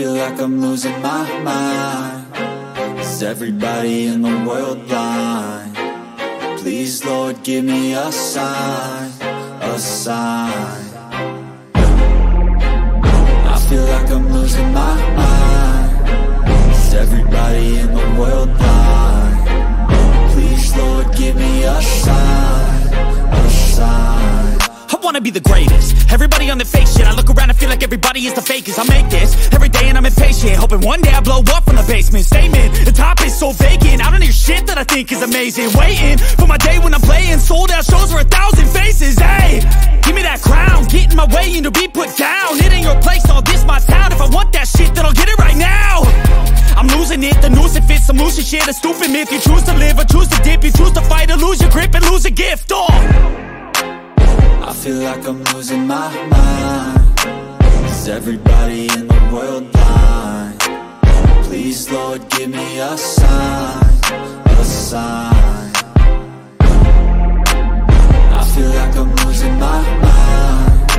feel like I'm losing my mind. Is everybody in the world blind? Please, Lord, give me a sign, a sign. I feel like I'm losing my mind. Is everybody in the world blind? Please, Lord, give me a sign, a sign. I wanna be the greatest. Everybody on the fake shit. I look around and feel like everybody is the fakest. I make this every day and I'm impatient, hoping one day I blow up from the basement. Statement, the top is so vacant. I don't hear shit that I think is amazing. Waiting for my day when I'm playing sold out shows for 1,000 faces. Hey, give me that crown, get in my way and to be put down. It ain't your place, all this my town. If I want that shit, then I'll get it right now. I'm losing it, the noose it fits. I'm losing shit, a stupid myth. You choose to live or choose to dip. You choose to fight or lose your grip and lose a gift. Oh, I feel like I'm losing my mind. Is everybody in the world blind? Please, Lord, give me a sign, a sign. I feel like I'm losing my mind.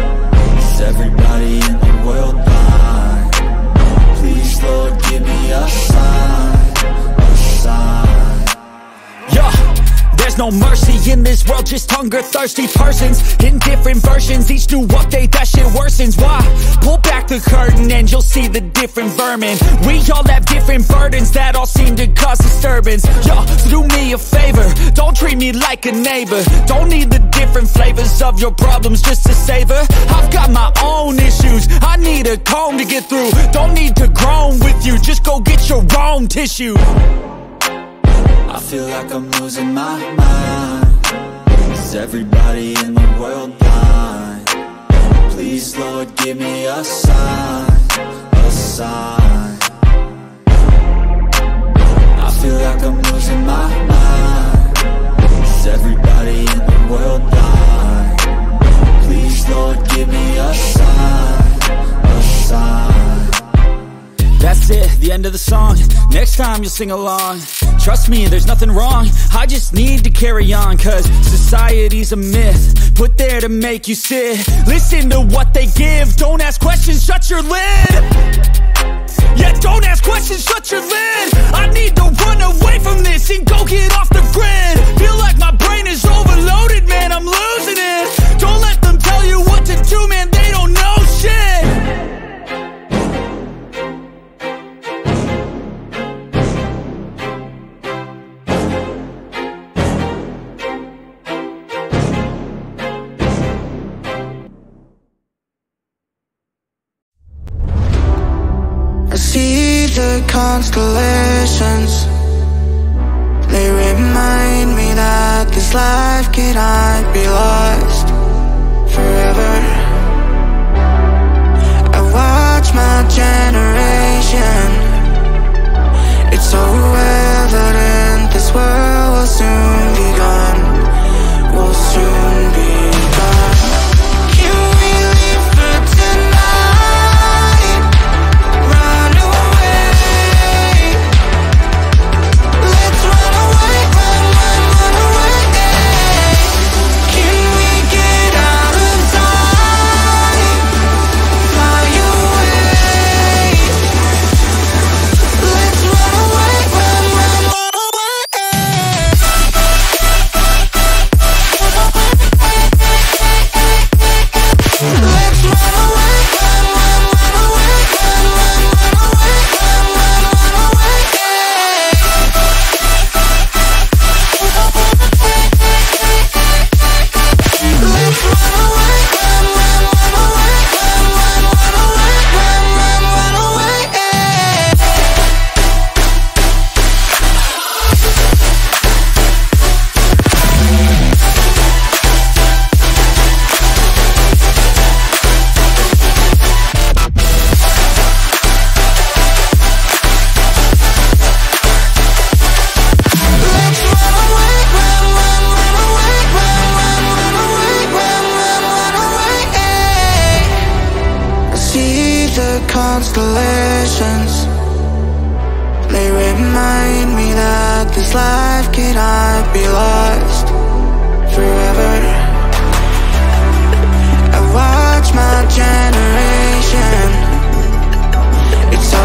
Is everybody in the world blind? Please, Lord, give me a sign, a sign. yeah. There's no mercy in this world, just hunger-thirsty persons in different versions, each new update, that shit worsens. Why? Pull back the curtain and you'll see the different vermin. We all have different burdens that all seem to cause disturbance. Yo, so do me a favor, don't treat me like a neighbor. Don't need the different flavors of your problems just to savor. I've got my own issues, I need a comb to get through. Don't need to groan with you, just go get your own tissue. I feel like I'm losing my mind. Is everybody in the world blind? Please, Lord, give me a sign, a sign. I feel like I'm losing my mind. Is everybody in the world blind? Please, Lord, give me a sign, a sign. That's it, the end of the song. Next time you'll sing along. Trust me, there's nothing wrong. I just need to carry on, cause society's a myth put there to make you sit. Listen to what they give. Don't ask questions, shut your lid. Yeah, don't ask questions, shut your lid. I need to run away from this and go get off the grid. Feel like my brain is overloaded, man, I'm losing it. Don't let them tell you what to do, man, they don't know shit. See the constellations, they remind me that this life cannot be lost forever. I watch my generation, it's so evident this world will soon be gone, will soon be gone. Can we leave for tonight? Run away. Let's run away, run away. Can we get out of time? Fly away. Let's run away, run away. Let's run away, run away, run away. Let's run away, run away. See the constellations, they remind me that this life cannot be lost forever. I watch my generation, it's so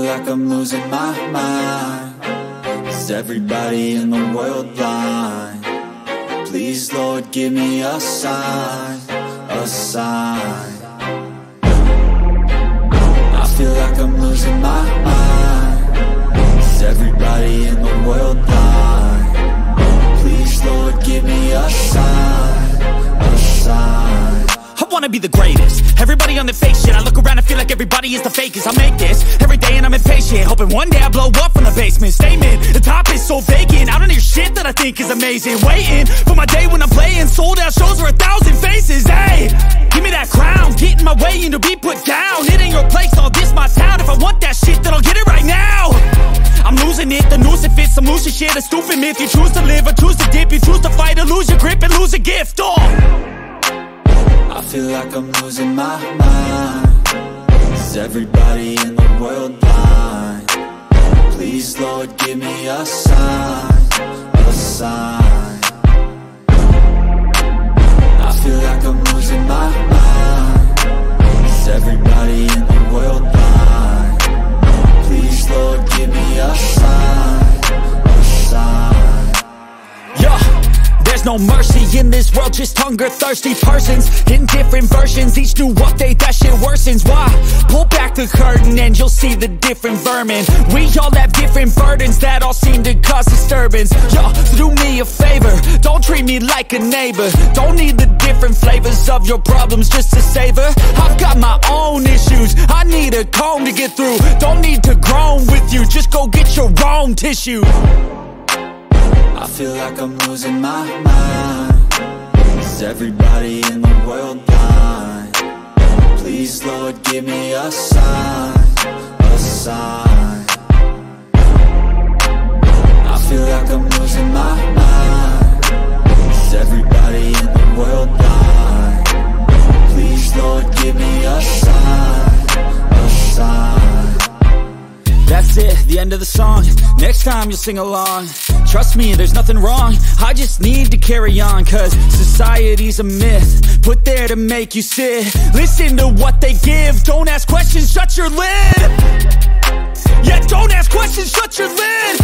like I'm losing my mind. Is everybody in the world blind? Please, Lord, give me a sign, a sign. I feel like I'm losing my mind. Is everybody in the world blind? Please, Lord, give me a sign, a sign. I wanna be the greatest. Everybody on the fake shit. I look around and feel like everybody is the fakest. I make this every day and I'm impatient, hoping one day I blow up from the basement. Statement, the top is so vacant. I don't hear shit that I think is amazing. Waiting for my day when I'm playing sold out shows for 1,000 faces. Hey, give me that crown, get in my way and to be put down. It ain't your place, all this my town. If I want that shit, then I'll get it right now. I'm losing it, the noose it fits. I'm losing shit, a stupid myth. You choose to live or choose to dip. You choose to fight or lose your grip and lose a gift. I feel like I'm losing my mind. Is everybody in the world blind? Please, Lord, give me a sign, a sign. I feel like I'm losing my mind. Is everybody in the world blind? Please, Lord, give me a sign, a sign. There's no mercy in this world, just hunger-thirsty persons in different versions, each new update, that shit worsens. Why? Pull back the curtain and you'll see the different vermin. We all have different burdens that all seem to cause disturbance. Yo, do me a favor, don't treat me like a neighbor. Don't need the different flavors of your problems just to savor. I've got my own issues, I need a comb to get through. Don't need to groan with you, just go get your own tissue. I feel like I'm losing my mind. Is everybody in the world blind? Please, Lord, give me a sign, a sign. I feel like I'm losing my mind. Is everybody in the world blind? Please, Lord, give me a sign, a sign. That's it, the end of the song. Next time you'll sing along. Trust me, there's nothing wrong. I just need to carry on, cause society's a myth put there to make you sit. Listen to what they give. Don't ask questions, shut your lid. Yeah, don't ask questions, shut your lid.